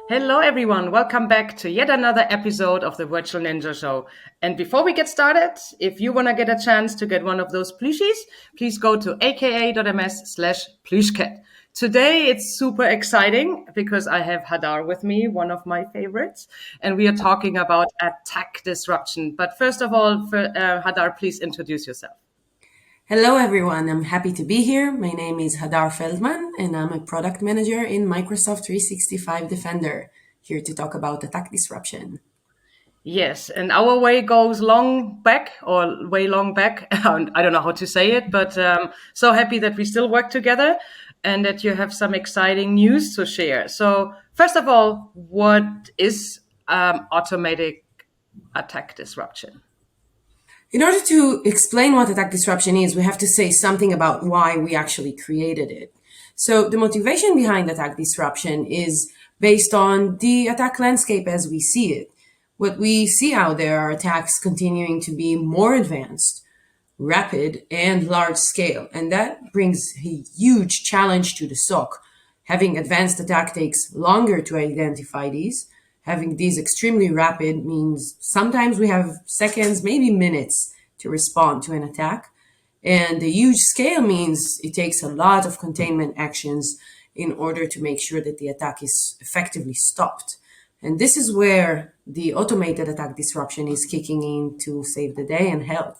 Hello, everyone. Welcome back to yet another episode of the Virtual Ninja Show. And before we get started, if you want to get a chance to get one of those plushies, please go to aka.ms/plüschket. Today, it's super exciting because I have Hadar with me, one of my favorites, and we are talking about attack disruption. But first of all, Hadar, please introduce yourself. Hello, everyone. I'm happy to be here. My name is Hadar Feldman, and I'm a product manager in Microsoft 365 Defender, here to talk about attack disruption. Yes, and our way goes long back. I don't know how to say it, but so happy that we still work together and that you have some exciting news to share. So first of all, what is automatic attack disruption? In order to explain what attack disruption is, we have to say something about why we actually created it. So the motivation behind attack disruption is based on the attack landscape as we see it. What we see out there are attacks continuing to be more advanced, rapid, and large scale. And that brings a huge challenge to the SOC. Having advanced attack takes longer to identify these. Having these extremely rapid means sometimes we have seconds, maybe minutes to respond to an attack. And the huge scale means it takes a lot of containment actions in order to make sure that the attack is effectively stopped. And this is where the automated attack disruption is kicking in to save the day and help.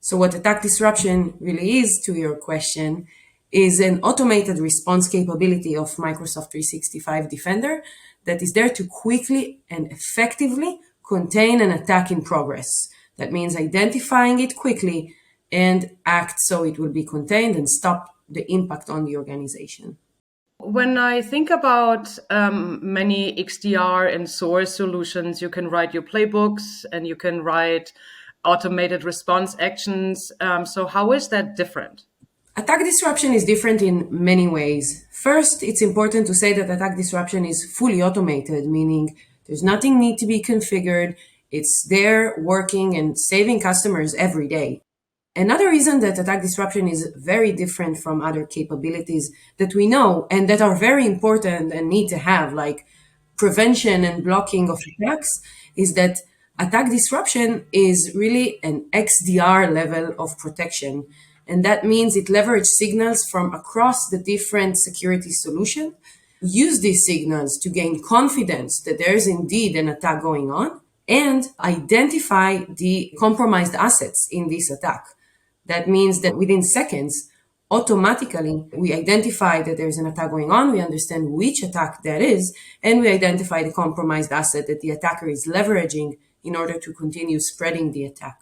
So what attack disruption really is, to your question, is an automated response capability of Microsoft 365 Defender that is there to quickly and effectively contain an attack in progress. That means identifying it quickly and act so it will be contained and stop the impact on the organization. When I think about many XDR and SOAR solutions, you can write your playbooks and you can write automated response actions. So how is that different? Attack disruption is different in many ways. First, it's important to say that attack disruption is fully automated, meaning there's nothing need to be configured. It's there working and saving customers every day. Another reason that attack disruption is very different from other capabilities that we know and that are very important and need to have, like prevention and blocking of attacks, is that attack disruption is really an XDR level of protection. And that means it leverages signals from across the different security solutions, use these signals to gain confidence that there is indeed an attack going on, and identify the compromised assets in this attack. That means that within seconds, automatically, we identify that there's an attack going on, we understand which attack that is, and we identify the compromised asset that the attacker is leveraging in order to continue spreading the attack.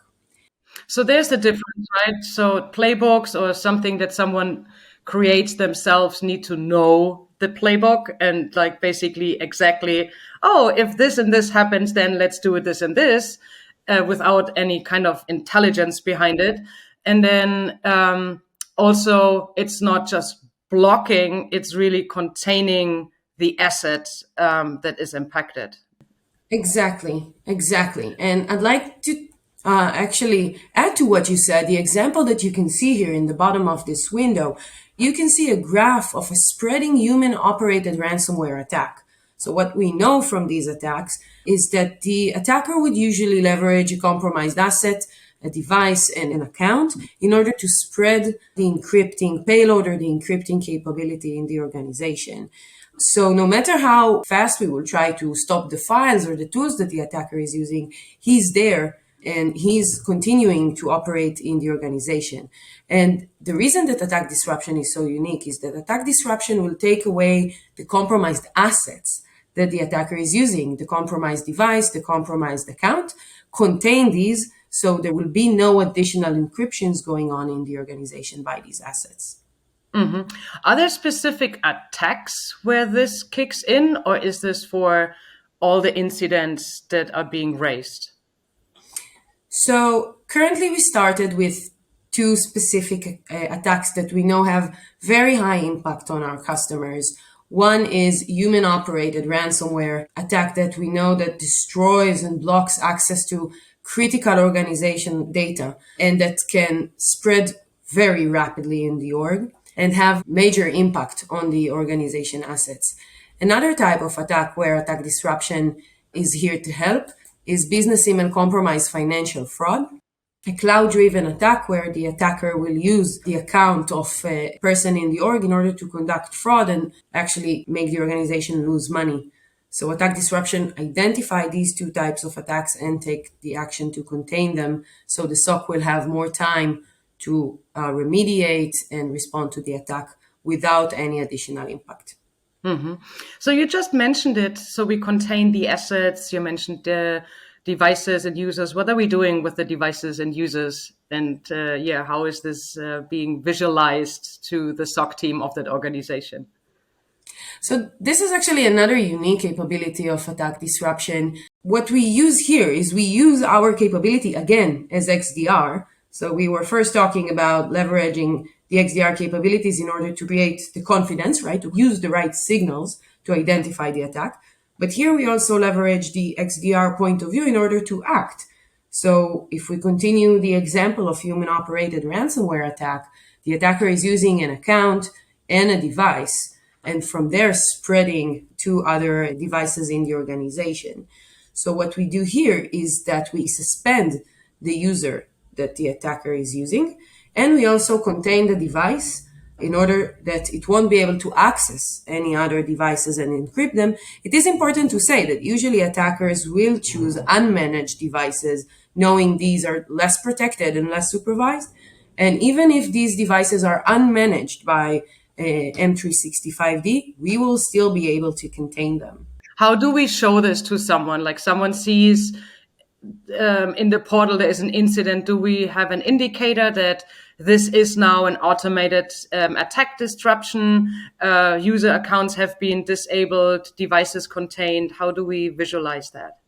So there's the difference, right? So playbooks or something that someone creates themselves need to know the playbook and like basically exactly, oh, if this and this happens, then let's do it this and this without any kind of intelligence behind it. And then also it's not just blocking, it's really containing the asset that is impacted. Exactly. And I'd like to actually add to what you said. The example that you can see here in the bottom of this window, you can see a graph of a spreading human-operated ransomware attack. So what we know from these attacks is that the attacker would usually leverage a compromised asset, a device, and an account in order to spread the encrypting payload or the encrypting capability in the organization. So no matter how fast we will try to stop the files or the tools that the attacker is using, he's there and he's continuing to operate in the organization. And the reason that attack disruption is so unique is that attack disruption will take away the compromised assets that the attacker is using, the compromised device, the compromised account, contain these so there will be no additional encryptions going on in the organization by these assets. Mm-hmm. Are there specific attacks where this kicks in, or is this for all the incidents that are being raised? So currently we started with two specific attacks that we know have very high impact on our customers. One is human operated ransomware attack that we know that destroys and blocks access to critical organization data and that can spread very rapidly in the org and have major impact on the organization assets. Another type of attack where attack disruption is here to help is business email compromise financial fraud. A cloud-driven attack where the attacker will use the account of a person in the org in order to conduct fraud and actually make the organization lose money. So attack disruption identify these two types of attacks and take the action to contain them so the SOC will have more time to remediate and respond to the attack without any additional impact. So you just mentioned it. So we contain the assets. You mentioned the devices and users. What are we doing with the devices and users? And how is this being visualized to the SOC team of that organization? So this is actually another unique capability of attack disruption. What we use here is we use our capability again as XDR. So we were first talking about leveraging the XDR capabilities in order to create the confidence, right? To use the right signals to identify the attack. But here we also leverage the XDR point of view in order to act. So if we continue the example of human operated ransomware attack, the attacker is using an account and a device, and from there spreading to other devices in the organization. So what we do here is that we suspend the user that the attacker is using, and we also contain the device in order that it won't be able to access any other devices and encrypt them. It is important to say that usually attackers will choose unmanaged devices, knowing these are less protected and less supervised. And even if these devices are unmanaged by M365D, we will still be able to contain them. How do we show this to someone? Like someone sees in the portal there is an incident. Do we have an indicator that this is now an automated attack disruption? User accounts have been disabled, devices contained. How do we visualize that?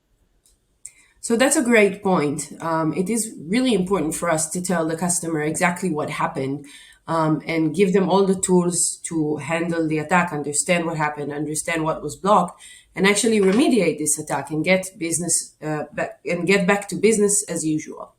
So that's a great point. It is really important for us to tell the customer exactly what happened and give them all the tools to handle the attack, understand what happened, understand what was blocked, and actually remediate this attack and get back to business as usual.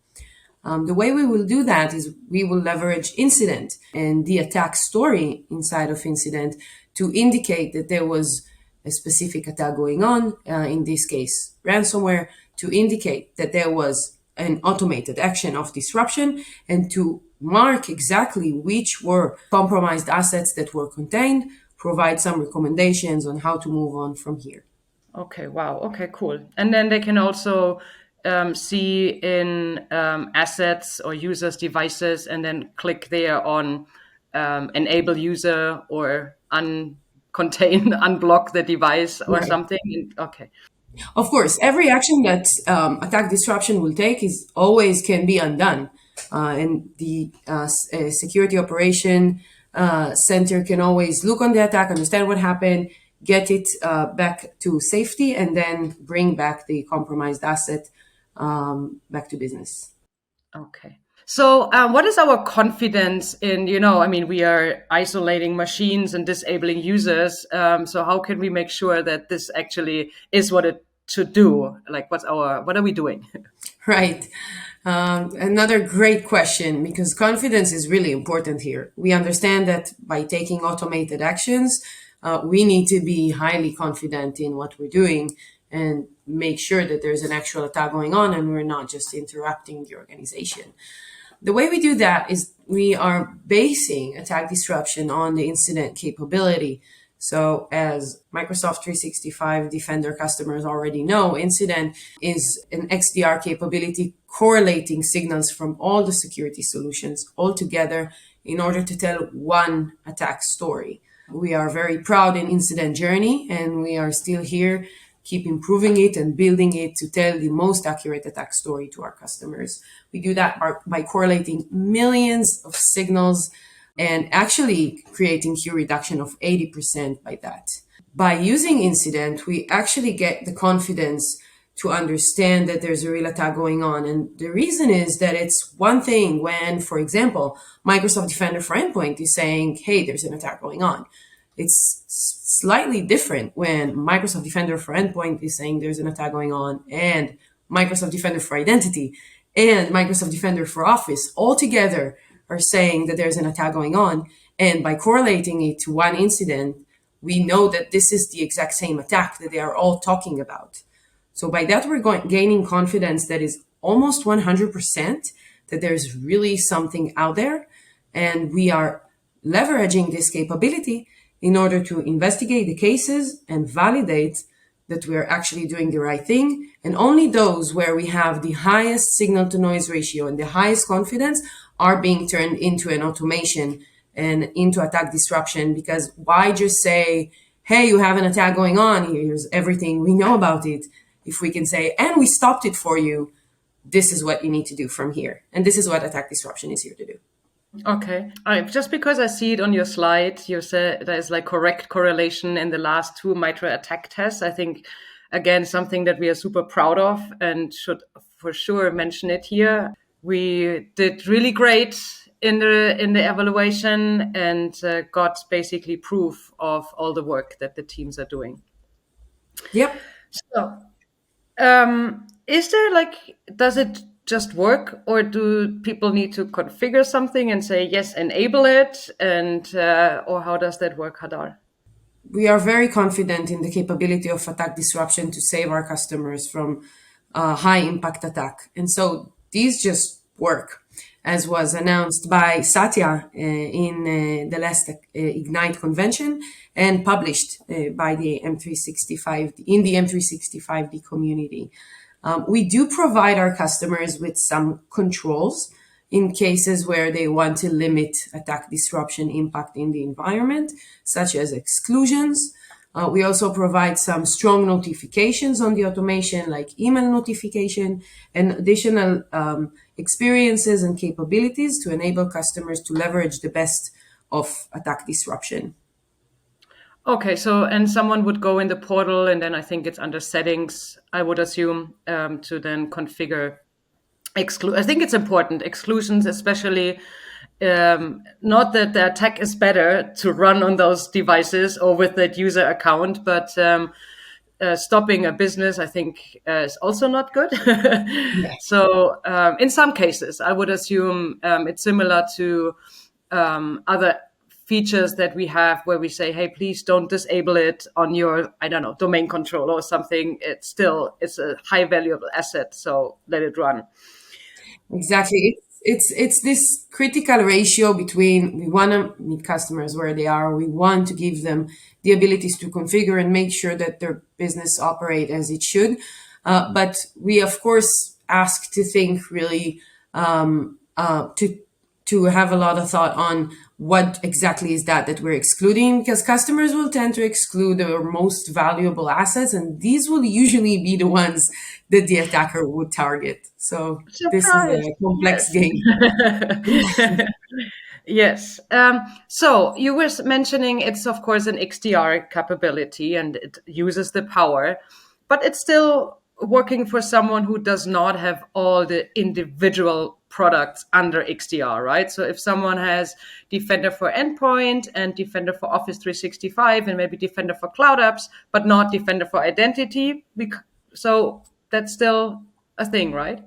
The way we will do that is we will leverage incident and the attack story inside of incident to indicate that there was a specific attack going on, in this case, ransomware, to indicate that there was an automated action of disruption and to mark exactly which were compromised assets that were contained, provide some recommendations on how to move on from here. Okay, wow. Okay, cool. And then they can also see in assets or users' devices and then click there on enable user or uncontain, unblock the device or Right. something. Okay. Of course, every action that attack disruption will take is always can be undone. And the security operation center can always look on the attack, understand what happened, get it back to safety, and then bring back the compromised asset back to business. Okay. So, what is our confidence in, we are isolating machines and disabling users. So how can we make sure that this actually is what it should do? Like, what are we doing? Right. Another great question, because confidence is really important here. We understand that by taking automated actions, we need to be highly confident in what we're doing and make sure that there's an actual attack going on and we're not just interrupting the organization. The way we do that is we are basing attack disruption on the incident capability. So as Microsoft 365 Defender customers already know, incident is an XDR capability correlating signals from all the security solutions all together in order to tell one attack story. We are very proud in incident journey, and we are still here, keep improving it and building it to tell the most accurate attack story to our customers. We do that by correlating millions of signals and actually creating Q reduction of 80% by that. By using incident, we actually get the confidence to understand that there's a real attack going on. And the reason is that it's one thing when, for example, Microsoft Defender for Endpoint is saying, hey, there's an attack going on. It's slightly different when Microsoft Defender for Endpoint is saying there's an attack going on, and Microsoft Defender for Identity and Microsoft Defender for Office all together are saying that there's an attack going on. And by correlating it to one incident, we know that this is the exact same attack that they are all talking about. So by that, we're gaining confidence that is almost 100% that there's really something out there. And we are leveraging this capability in order to investigate the cases and validate that we are actually doing the right thing. And only those where we have the highest signal to noise ratio and the highest confidence are being turned into an automation and into attack disruption. Because why just say, hey, you have an attack going on, here's everything we know about it. If we can say, and we stopped it for you, this is what you need to do from here. And this is what attack disruption is here to do. Okay. Just because I see it on your slide, you said there's like correct correlation in the last two MITRE attack tests. I think, again, something that we are super proud of and should for sure mention it here. We did really great in the evaluation and got basically proof of all the work that the teams are doing. Yep. So, is there does it just work, or do people need to configure something and say, yes, enable it? And, or how does that work, Hadar? We are very confident in the capability of attack disruption to save our customers from high impact attack. And so these just work, as was announced by Satya in the last Ignite convention and published by the M365 in the M365D community. We do provide our customers with some controls in cases where they want to limit attack disruption impact in the environment, such as exclusions. We also provide some strong notifications on the automation, like email notification, and additional experiences and capabilities to enable customers to leverage the best of attack disruption. Okay, so, and someone would go in the portal, and then I think it's under settings, I would assume, to then configure I think it's important, exclusions, especially, not that the attack is better to run on those devices or with that user account, but stopping a business, I think, is also not good. Yeah. So in some cases, I would assume it's similar to other features that we have where we say, hey, please don't disable it on your, I don't know, domain controller or something. It's a high valuable asset, so let it run. Exactly. It's this critical ratio between we want to meet customers where they are. We want to give them the abilities to configure and make sure that their business operate as it should. But we, of course, ask to think really to have a lot of thought on what exactly is that we're excluding, because customers will tend to exclude their most valuable assets, and these will usually be the ones that the attacker would target. So This is a complex game. Yes. So you were mentioning it's, of course, an XDR capability and it uses the power, but it's still working for someone who does not have all the individual products under XDR, right? So if someone has Defender for Endpoint and Defender for Office 365 and maybe Defender for Cloud Apps, but not Defender for Identity, so that's still a thing, right?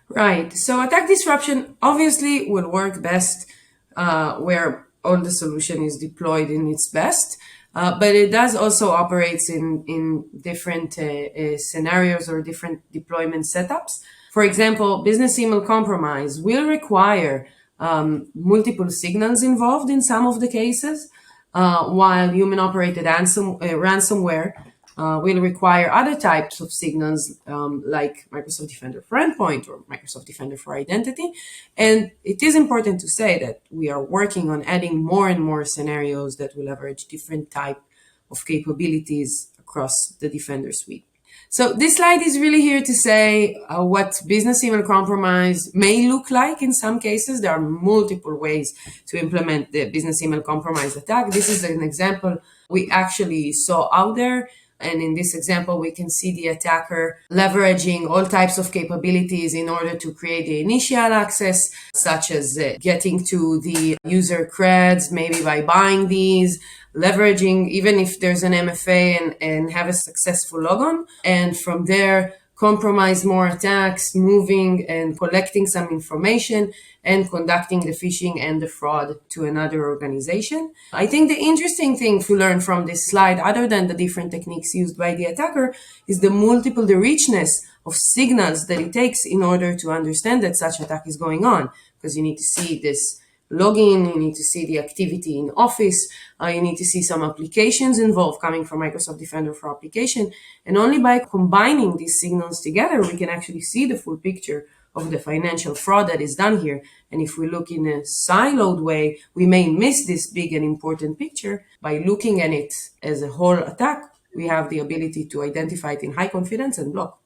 Right. So attack disruption obviously will work best where all the solution is deployed in its best. But it does also operates in different scenarios or different deployment setups. For example, business email compromise will require multiple signals involved in some of the cases, while human-operated ransomware will require other types of signals like Microsoft Defender for Endpoint or Microsoft Defender for Identity. And it is important to say that we are working on adding more and more scenarios that will leverage different type of capabilities across the Defender suite. So this slide is really here to say what business email compromise may look like in some cases. There are multiple ways to implement the business email compromise attack. This is an example we actually saw out there. And in this example, we can see the attacker leveraging all types of capabilities in order to create the initial access, such as getting to the user creds, maybe by buying these, leveraging even if there's an MFA and have a successful logon. And from there, compromise more attacks, moving and collecting some information and conducting the phishing and the fraud to another organization. I think the interesting thing to learn from this slide, other than the different techniques used by the attacker, is the richness of signals that it takes in order to understand that such attack is going on. Because you need to see this login, you need to see the activity in Office, you need to see some applications involved coming from Microsoft Defender for Application. And only by combining these signals together, we can actually see the full picture of the financial fraud that is done here. And if we look in a siloed way, we may miss this big and important picture. By looking at it as a whole attack, we have the ability to identify it in high confidence and block.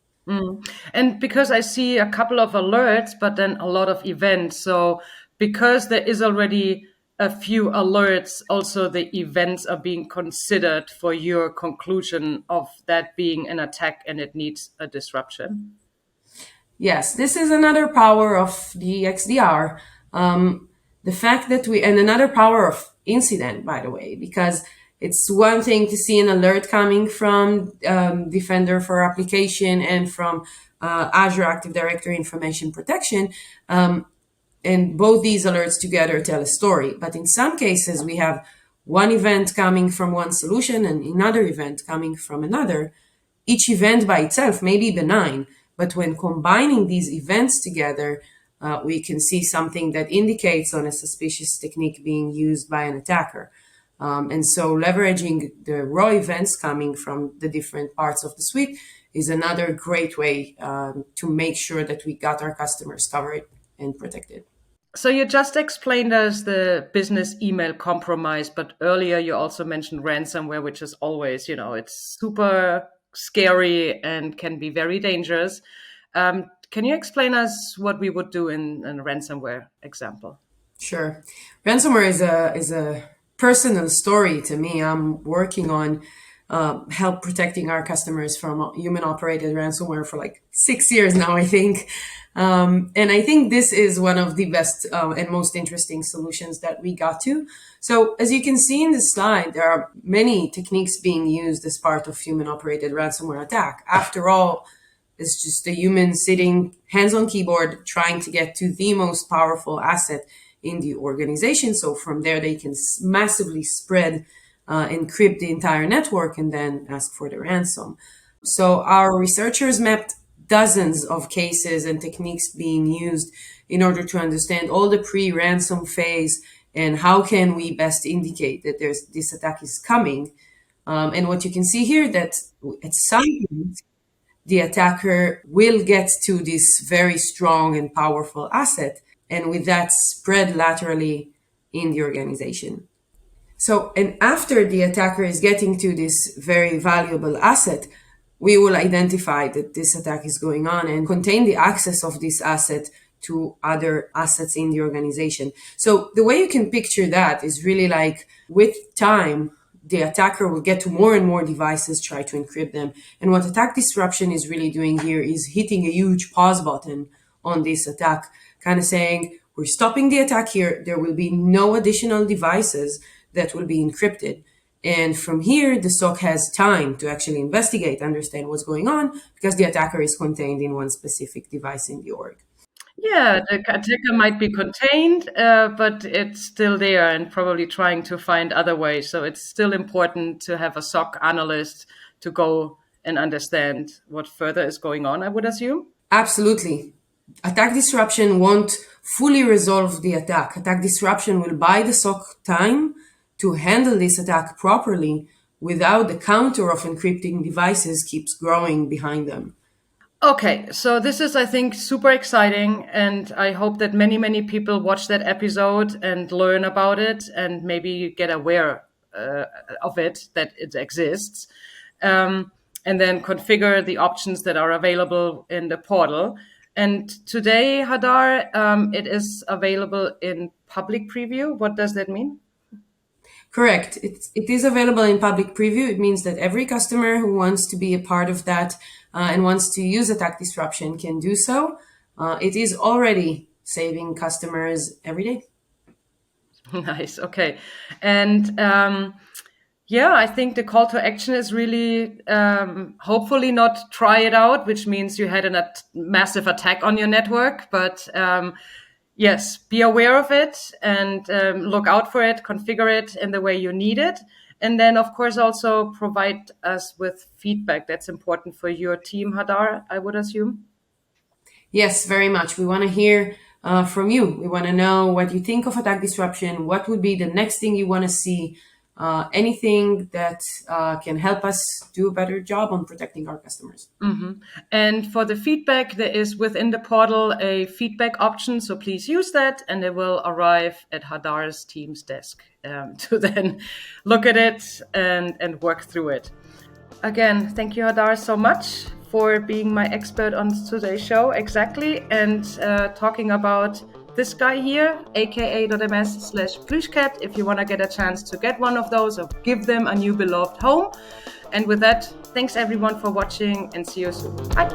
And because I see a couple of alerts, but then a lot of events. So because there is already a few alerts, also the events are being considered for your conclusion of that being an attack and it needs a disruption. Yes, this is another power of the XDR. The fact that and another power of incident, by the way, because it's one thing to see an alert coming from Defender for Application and from Azure Active Directory Information Protection. And both these alerts together tell a story. But in some cases, we have one event coming from one solution and another event coming from another. Each event by itself may be benign, but when combining these events together, we can see something that indicates on a suspicious technique being used by an attacker. And so leveraging the raw events coming from the different parts of the suite is another great way to make sure that we got our customers covered and protected. So you just explained us the business email compromise, but earlier you also mentioned ransomware, which is always, it's super scary and can be very dangerous. Can you explain us what we would do in a ransomware example? Sure. Ransomware is a personal story to me. I'm working on help protecting our customers from human-operated ransomware for like 6 years now, I think. And I think this is one of the best and most interesting solutions that we got to. So as you can see in this slide, there are many techniques being used as part of human-operated ransomware attack. After all, it's just a human sitting hands on keyboard trying to get to the most powerful asset in the organization. So from there, they can massively spread, encrypt the entire network, and then ask for the ransom. So our researchers mapped dozens of cases and techniques being used in order to understand all the pre-ransom phase and how can we best indicate that this attack is coming. And what you can see here that at some point, the attacker will get to this very strong and powerful asset, and with that spread laterally in the organization. So, and after the attacker is getting to this very valuable asset, we will identify that this attack is going on and contain the access of this asset to other assets in the organization. So the way you can picture that is really like with time, the attacker will get to more and more devices, try to encrypt them. And what attack disruption is really doing here is hitting a huge pause button on this attack, kind of saying, we're stopping the attack here. There will be no additional devices that will be encrypted. And from here, the SOC has time to actually investigate, understand what's going on, because the attacker is contained in one specific device in the org. Yeah, the attacker might be contained, but it's still there and probably trying to find other ways. So it's still important to have a SOC analyst to go and understand what further is going on, I would assume. Absolutely. Attack disruption won't fully resolve the attack. Attack disruption will buy the SOC time to handle this attack properly without the counter of encrypting devices keeps growing behind them. Okay, so this is, I think, super exciting, and I hope that many, many people watch that episode and learn about it and maybe get aware of it, that it exists, and then configure the options that are available in the portal. And today, Hadar, it is available in public preview. What does that mean? Correct. It is available in public preview. It means that every customer who wants to be a part of that and wants to use attack disruption can do so. It is already saving customers every day. Nice. Okay. And yeah, I think the call to action is really hopefully not try it out, which means you had a massive attack on your network. But yes, be aware of it and look out for it, configure it in the way you need it. And then, of course, also provide us with feedback. That's important for your team, Hadar, I would assume. Yes, very much. We want to hear from you. We want to know what you think of attack disruption. What would be the next thing you want to see? Anything that can help us do a better job on protecting our customers. And for the feedback, there is within the portal a feedback option. So please use that, and it will arrive at Hadar's team's desk to then look at it and work through it. Again, thank you, Hadar, so much for being my expert on today's show, exactly, and talking about this guy here, aka.ms/plüschcat, if you want to get a chance to get one of those or give them a new beloved home. And with that, thanks everyone for watching and see you soon. Bye.